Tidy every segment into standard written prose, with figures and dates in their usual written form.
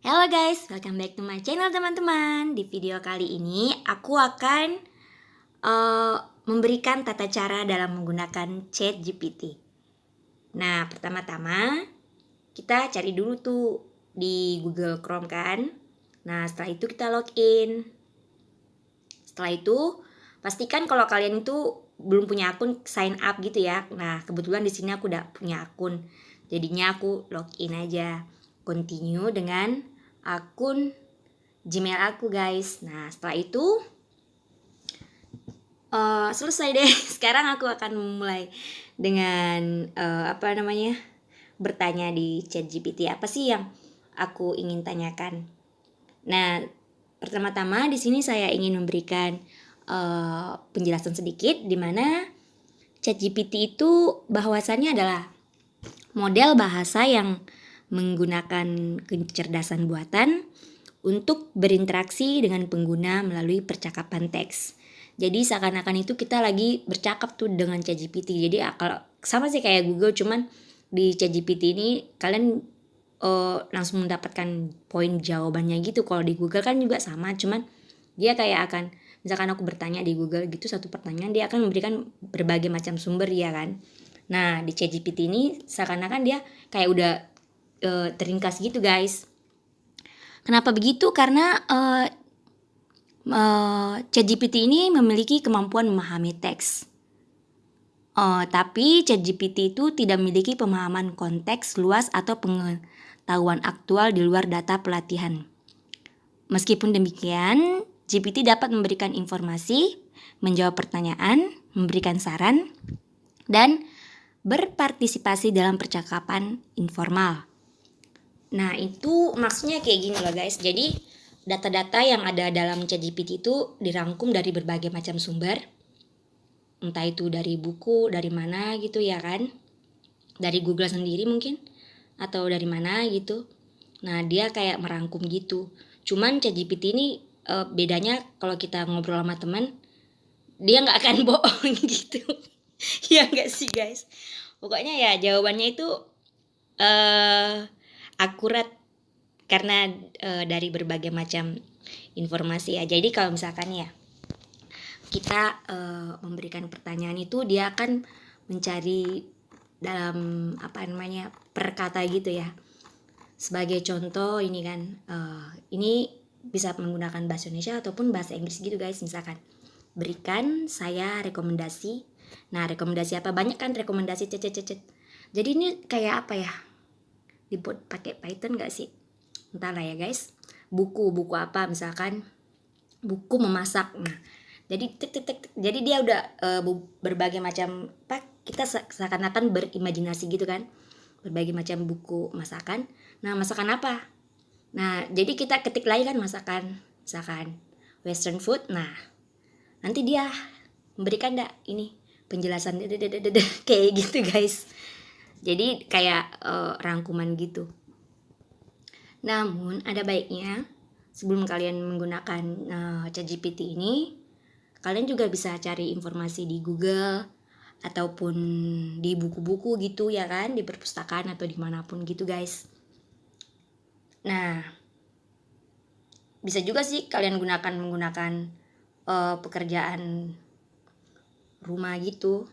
Halo guys, welcome back to my channel teman-teman. Di video kali ini aku akan memberikan tata cara dalam menggunakan ChatGPT. Nah, pertama-tama kita cari dulu tuh di Google Chrome kan. Nah, setelah itu kita login. Setelah itu pastikan kalau kalian itu belum punya akun, sign up gitu ya. Nah, kebetulan di sini aku udah punya akun. Jadinya aku login aja. Continue dengan akun Gmail aku guys. Nah setelah itu selesai deh. Sekarang aku akan mulai dengan bertanya di ChatGPT. Apa sih yang aku ingin tanyakan? Nah pertama-tama di sini saya ingin memberikan penjelasan sedikit di mana ChatGPT itu bahwasannya adalah model bahasa yang menggunakan kecerdasan buatan untuk berinteraksi dengan pengguna melalui percakapan teks. Jadi seakan-akan itu kita lagi bercakap tuh dengan ChatGPT. Jadi kalau sama sih kayak Google, cuman di ChatGPT ini kalian langsung mendapatkan poin jawabannya gitu. Kalau di Google kan juga sama, cuman dia kayak akan, misalkan aku bertanya di Google gitu satu pertanyaan, dia akan memberikan berbagai macam sumber ya kan. Nah di ChatGPT ini seakan-akan dia kayak udah teringkas gitu guys. Kenapa begitu? Karena ChatGPT ini memiliki kemampuan memahami teks. Tapi ChatGPT itu tidak memiliki pemahaman konteks luas atau pengetahuan aktual di luar data pelatihan. Meskipun demikian, GPT dapat memberikan informasi, menjawab pertanyaan, memberikan saran, dan berpartisipasi dalam percakapan informal. Nah itu maksudnya kayak gini loh guys. Jadi data-data yang ada dalam ChatGPT itu dirangkum dari berbagai macam sumber. Entah itu dari buku, dari mana gitu ya kan. Dari Google sendiri mungkin. Atau dari mana gitu. Nah dia kayak merangkum gitu. Cuman ChatGPT ini bedanya kalau kita ngobrol sama teman, dia gak akan bohong gitu. Ya gak sih guys. Pokoknya ya jawabannya itu akurat karena dari berbagai macam informasi ya. Jadi kalau misalkan ya kita memberikan pertanyaan itu, dia akan mencari dalam per kata gitu ya. Sebagai contoh ini kan ini bisa menggunakan bahasa Indonesia ataupun bahasa Inggris gitu guys. Misalkan berikan saya rekomendasi. Nah rekomendasi apa? Banyak kan rekomendasi Jadi ini kayak apa ya, dibuat pakai Python gak sih? Entahlah ya guys. Buku apa misalkan buku memasak. Nah jadi jadi dia udah berbagai macam kita seakan-akan berimajinasi gitu kan, berbagai macam buku masakan. Nah masakan apa? Nah jadi kita ketik lagi kan masakan, misalkan western food. Nah nanti dia memberikan ini penjelasan kayak gitu guys. Jadi kayak rangkuman gitu. Namun ada baiknya sebelum kalian menggunakan ChatGPT ini, kalian juga bisa cari informasi di Google ataupun di buku-buku gitu ya kan, di perpustakaan atau dimanapun gitu guys. Nah bisa juga sih kalian menggunakan pekerjaan rumah gitu.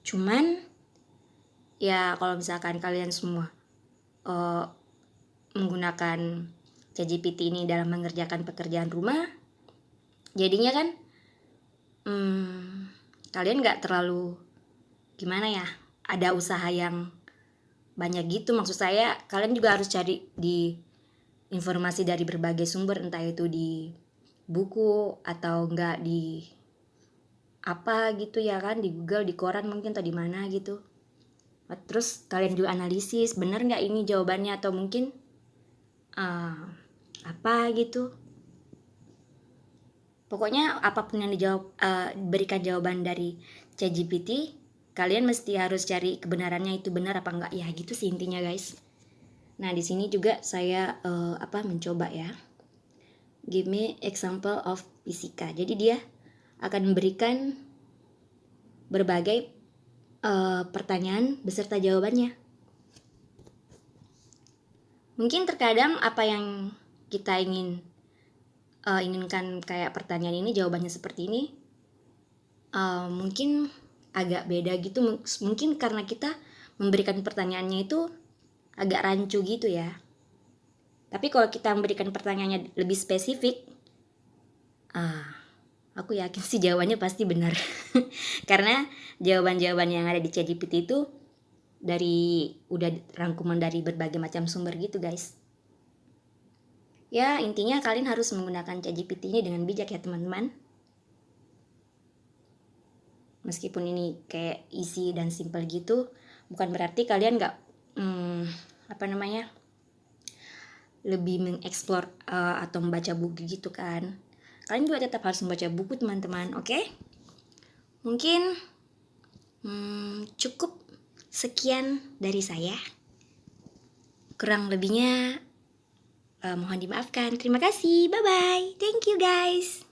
Cuman ya kalau misalkan kalian semua menggunakan ChatGPT ini dalam mengerjakan pekerjaan rumah, jadinya kan kalian gak terlalu gimana ya, ada usaha yang banyak gitu. Maksud saya kalian juga harus cari di informasi dari berbagai sumber, entah itu di buku atau enggak di apa gitu ya kan, di Google, di koran mungkin, atau di mana gitu. Terus kalian juga analisis, bener nggak ini jawabannya, atau mungkin apa gitu. Pokoknya apapun yang berikan jawaban dari ChatGPT, kalian mesti harus cari kebenarannya itu benar apa enggak ya gitu sih intinya guys. Nah di sini juga saya mencoba ya. Give me example of fisika. Jadi dia akan memberikan berbagai pertanyaan beserta jawabannya. Mungkin terkadang apa yang kita inginkan kayak pertanyaan ini jawabannya seperti ini, mungkin agak beda gitu. Mungkin karena kita memberikan pertanyaannya itu agak rancu gitu ya. Tapi kalau kita memberikan pertanyaannya lebih spesifik, aku yakin sih jawabannya pasti benar. Karena jawaban-jawaban yang ada di ChatGPT itu udah rangkuman dari berbagai macam sumber gitu guys. Ya intinya kalian harus menggunakan ChatGPT ini dengan bijak ya teman-teman. Meskipun ini kayak easy dan simple gitu, bukan berarti kalian nggak lebih mengeksplor atau membaca buku gitu kan. Kalian juga tetap harus membaca buku teman-teman, oke? Mungkin cukup sekian dari saya. Kurang lebihnya mohon dimaafkan. Terima kasih, bye-bye. Thank you guys.